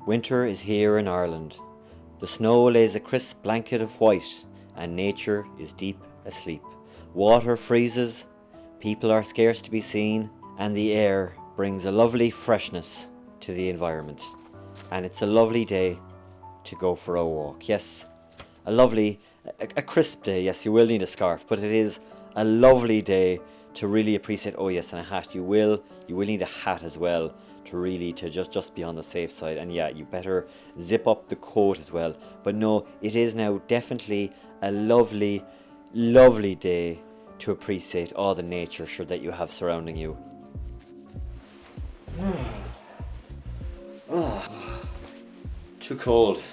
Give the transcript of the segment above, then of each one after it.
Winter is here in Ireland. The snow lays a crisp blanket of white, and nature is deep asleep. Water freezes, people are scarce to be seen, and the air brings a lovely freshness to the environment. And it's a lovely day to go for a walk. Yes, a crisp day. Yes, you will need a scarf, but it is a lovely day to really appreciate. Oh yes, and a hat. You will need a hat as well to just be on the safe side. And yeah, you better zip up the coat as well. But no, it is now definitely a lovely day to appreciate all the nature that you have surrounding you. Too cold.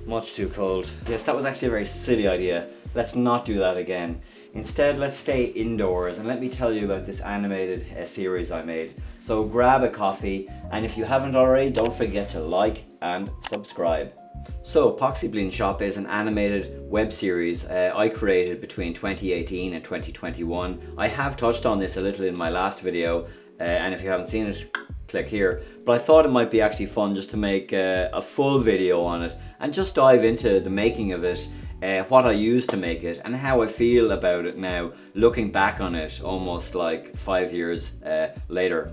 Much too cold. Yes, that was actually a very silly idea. Let's not do that again. Instead, let's stay indoors and let me tell you about this animated series I made. So grab a coffee, and if you haven't already, don't forget to like and subscribe. So Poxy Bleedin Shop is an animated web series I created between 2018 and 2021. I have touched on this a little in my last video, and if you haven't seen it, click here. But I thought it might be actually fun just to make a full video on it and just dive into the making of it, what I used to make it, and how I feel about it now, looking back on it almost like 5 years later.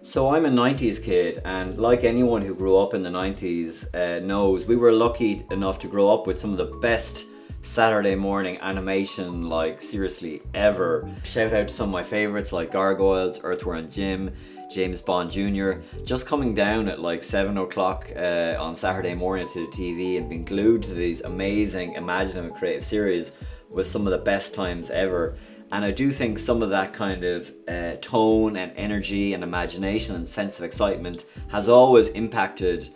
So I'm a 90s kid, and like anyone who grew up in the 90s knows, we were lucky enough to grow up with some of the best Saturday morning animation, like seriously ever. Shout out to some of my favorites like Gargoyles, Earthworm Jim, James Bond Jr. Just coming down at like 7 o'clock on Saturday morning to the TV and being glued to these amazing, imaginative, creative series was some of the best times ever. And I do think some of that kind of tone and energy and imagination and sense of excitement has always impacted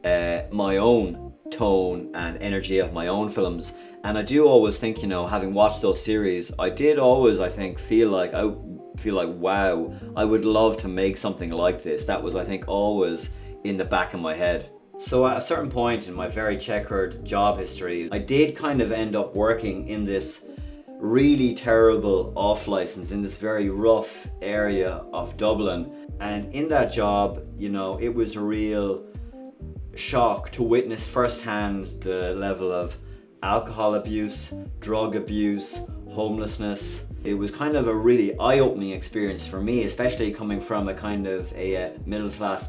my own tone and energy of my own films. And I do always think, having watched those series, I did always, I think, feel like, wow, I would love to make something like this. That was, I think, always in the back of my head. So at a certain point in my very checkered job history, I did kind of end up working in this really terrible off license in this very rough area of Dublin. And in that job, it was a real shock to witness firsthand the level of alcohol abuse, drug abuse, homelessness. It was kind of a really eye-opening experience for me, especially coming from a kind of a middle-class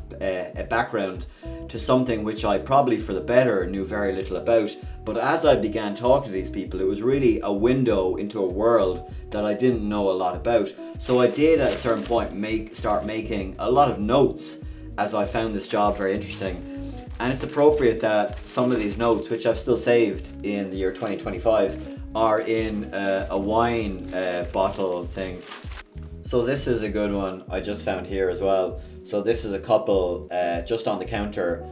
background to something which I probably for the better knew very little about. But as I began talking to these people, it was really a window into a world that I didn't know a lot about. So I did at a certain point start making a lot of notes as I found this job very interesting. And it's appropriate that some of these notes, which I've still saved in the year 2025, are in a wine bottle thing. So this is a good one I just found here as well. So this is a couple just on the counter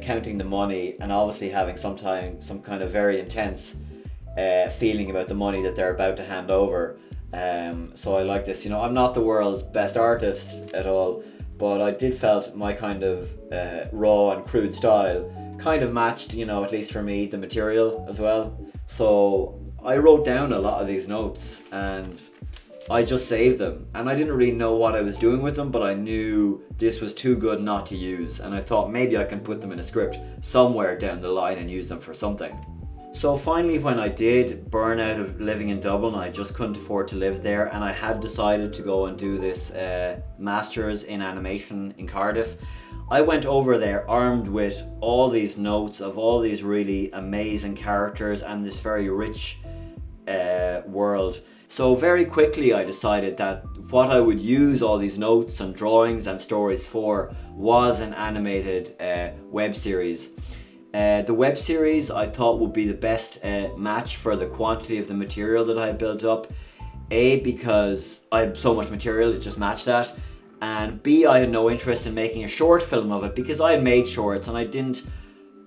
counting the money and obviously having some kind of very intense feeling about the money that they're about to hand over. So I like this. I'm not the world's best artist at all, but I did felt my kind of raw and crude style kind of matched, at least for me, the material as well. So I wrote down a lot of these notes and I just saved them, and I didn't really know what I was doing with them, but I knew this was too good not to use, and I thought maybe I can put them in a script somewhere down the line and use them for something. So finally, when I did burn out of living in Dublin, I just couldn't afford to live there, and I had decided to go and do this Masters in Animation in Cardiff. I went over there armed with all these notes of all these really amazing characters and this very rich world. So very quickly I decided that what I would use all these notes and drawings and stories for was an animated web series. The web series I thought would be the best match for the quantity of the material that I had built up. A, because I had so much material, it just matched that. And B, I had no interest in making a short film of it because I had made shorts and I didn't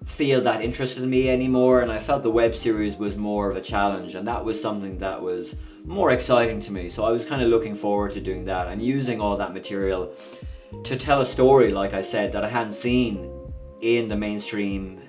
feel that interested in me anymore, and I felt the web series was more of a challenge, and that was something that was more exciting to me. So I was kind of looking forward to doing that and using all that material to tell a story, like I said, that I hadn't seen in the mainstream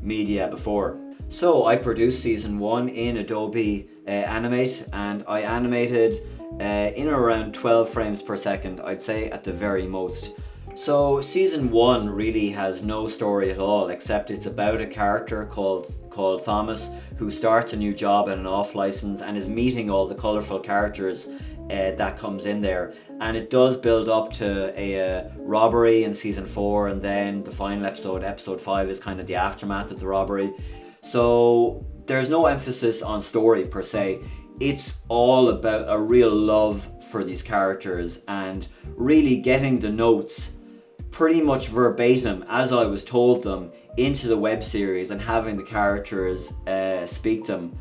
media before. So I produced season 1 in Adobe Animate, and I animated in around 12 frames per second, I'd say at the very most. So season 1 really has no story at all, except it's about a character called Thomas, who starts a new job at an off license and is meeting all the colourful characters that comes in there. And it does build up to a robbery in season 4, and then the final episode 5, is kind of the aftermath of the robbery. So there's no emphasis on story per se. It's all about a real love for these characters and really getting the notes pretty much verbatim as I was told them into the web series, and having the characters speak them.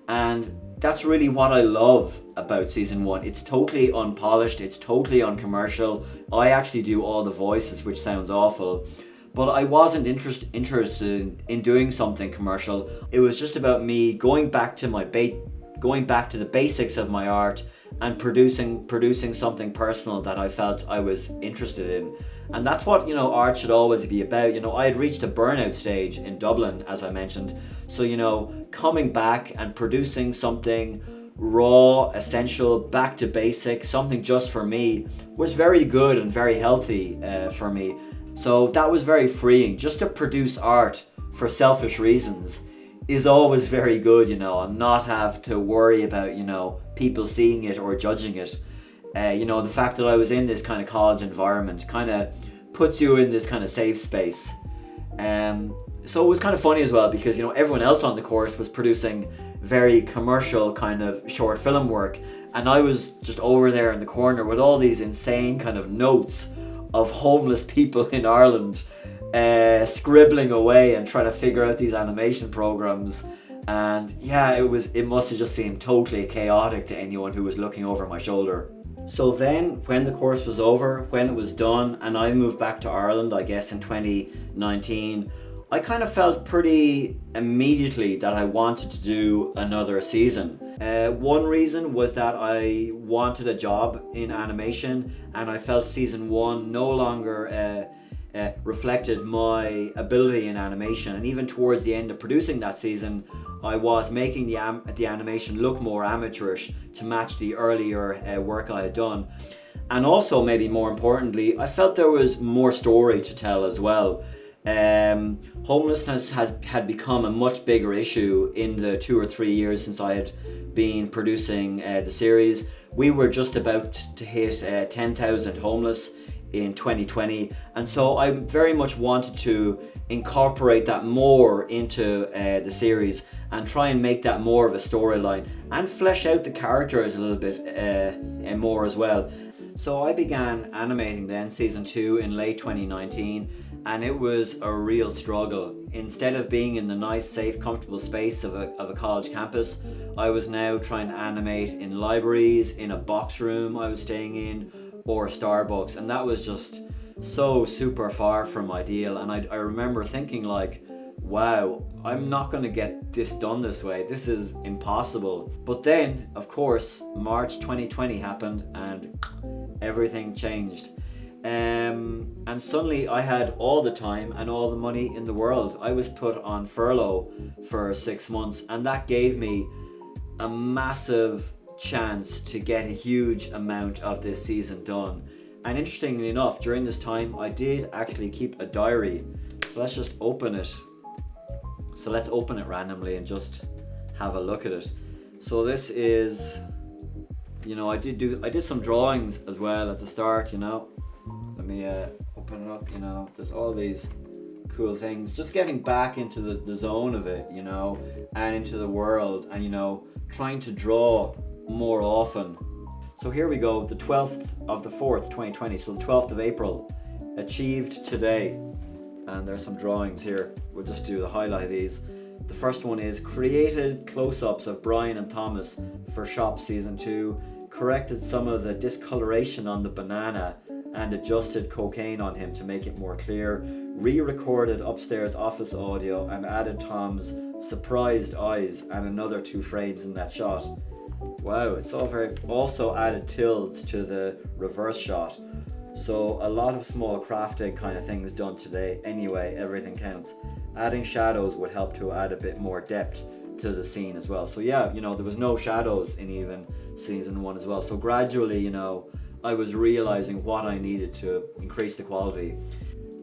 And that's really what I love about season 1. It's totally unpolished, it's totally uncommercial. I actually do all the voices, which sounds awful, but I wasn't interested in doing something commercial. It was just about me going back to the basics of my art and producing something personal that I felt I was interested in. And that's what, art should always be about. I had reached a burnout stage in Dublin, as I mentioned. So, coming back and producing something raw, essential, back to basics, something just for me, was very good and very healthy for me. So that was very freeing. Just to produce art for selfish reasons is always very good, and not have to worry about, people seeing it or judging it. The fact that I was in this kind of college environment kind of puts you in this kind of safe space. So it was kind of funny as well, because, everyone else on the course was producing very commercial kind of short film work, and I was just over there in the corner with all these insane kind of notes of homeless people in Ireland, scribbling away and trying to figure out these animation programs. And yeah, it must have just seemed totally chaotic to anyone who was looking over my shoulder. So then, when the course was over, when it was done, and I moved back to Ireland, I guess in 2019, I kind of felt pretty immediately that I wanted to do another season. One reason was that I wanted a job in animation, and I felt season 1 no longer reflected my ability in animation. And even towards the end of producing that season, I was making the animation look more amateurish to match the earlier work I had done. And also, maybe more importantly, I felt there was more story to tell as well. Homelessness had become a much bigger issue in the 2 or 3 years since I had been producing the series. We were just about to hit 10,000 homeless in 2020, and so I very much wanted to incorporate that more into the series and try and make that more of a storyline and flesh out the characters a little bit more as well. So I began animating then season 2 in late 2019, and it was a real struggle. Instead of being in the nice, safe, comfortable space of a college campus, I was now trying to animate in libraries, in a box room I was staying in, or Starbucks, and that was just so super far from ideal. And I remember thinking like, wow, I'm not going to get this done this way. This is impossible. But then, of course, March 2020 happened and everything changed. And suddenly I had all the time and all the money in the world. I was put on furlough for 6 months, and that gave me a massive chance to get a huge amount of this season done. And interestingly enough, during this time I did actually keep a diary. So let's just open it. So let's open it randomly and just have a look at it. So this is, I did some drawings as well at the start. Let me open it up. There's all these cool things, just getting back into the zone of it, and into the world, and trying to draw more often. So here we go, the 12th of the 4th 2020, so the 12th of April, achieved today. And there's some drawings here. We'll just do the highlight of these. The first one is created close-ups of Brian and Thomas for Shop season 2, corrected some of the discoloration on the banana and adjusted cocaine on him to make it more clear, re-recorded upstairs office audio and added Tom's surprised eyes and another 2 frames in that shot. Wow, it's all very... Also added tildes to the reverse shot. So a lot of small crafting kind of things done today. Anyway, everything counts. Adding shadows would help to add a bit more depth to the scene as well. So yeah, there was no shadows in even season 1 as well. So gradually, I was realizing what I needed to increase the quality.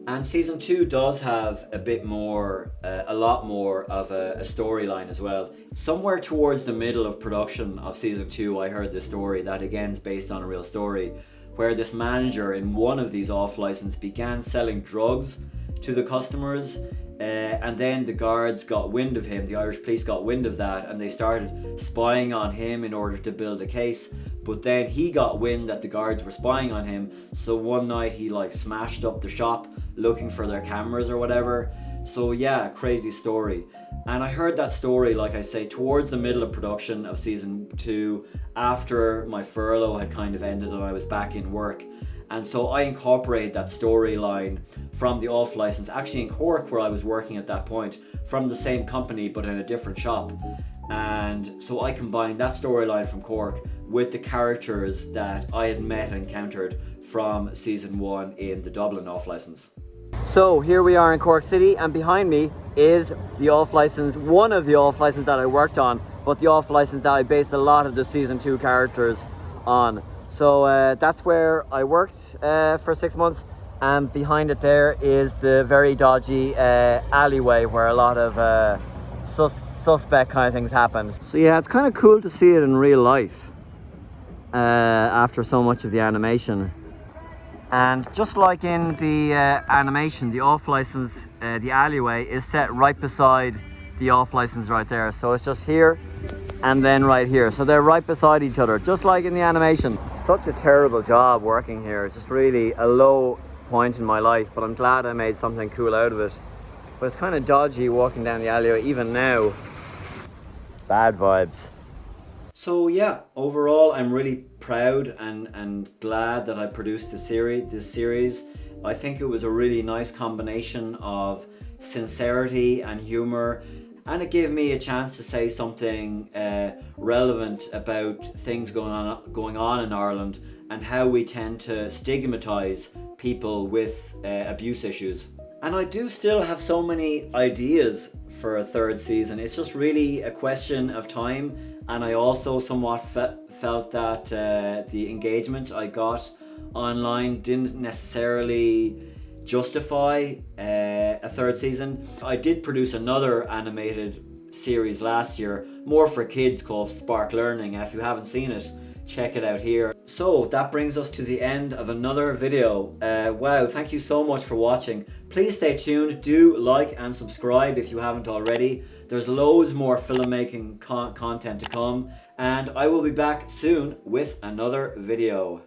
And season 2 does have a bit more, a lot more of a storyline as well. Somewhere towards the middle of production of season 2, I heard this story that again is based on a real story, where this manager in one of these off-license began selling drugs to the customers, and then the guards got wind of him, the Irish police got wind of that, and they started spying on him in order to build a case. But then he got wind that the guards were spying on him, so one night he like smashed up the shop looking for their cameras or whatever. So yeah, crazy story. And I heard that story, like I say, towards the middle of production of season 2, after my furlough had kind of ended and I was back in work. And so I incorporated that storyline from the off license, actually in Cork where I was working at that point, from the same company but in a different shop. And so I combined that storyline from Cork with the characters that I had met and encountered from season 1 in the Dublin off license. So here we are in Cork City, and behind me is the off license, one of the off license that I worked on, but the off license that I based a lot of the season 2 characters on. So that's where I worked for 6 months, and behind it there is the very dodgy alleyway where a lot of suspect kind of things happen. So yeah, it's kind of cool to see it in real life after so much of the animation. And just like in the animation, the off license, the alleyway is set right beside the off license right there. So it's just here and then right here. So they're right beside each other, just like in the animation. Such a terrible job working here. It's just really a low point in my life, but I'm glad I made something cool out of it. But it's kind of dodgy walking down the alleyway even now. Bad vibes. So yeah, overall I'm really proud and glad that I produced this series. I think it was a really nice combination of sincerity and humor, and it gave me a chance to say something relevant about things going on in Ireland and how we tend to stigmatize people with abuse issues. And I do still have so many ideas for a third season. It's just really a question of time, and I also somewhat felt that the engagement I got online didn't necessarily justify a third season. I did produce another animated series last year, more for kids, called Spark Learning. If you haven't seen it, check it out here. So that brings us to the end of another video. Wow, thank you so much for watching. Please stay tuned, do like and subscribe if you haven't already. There's loads more filmmaking content to come, and I will be back soon with another video.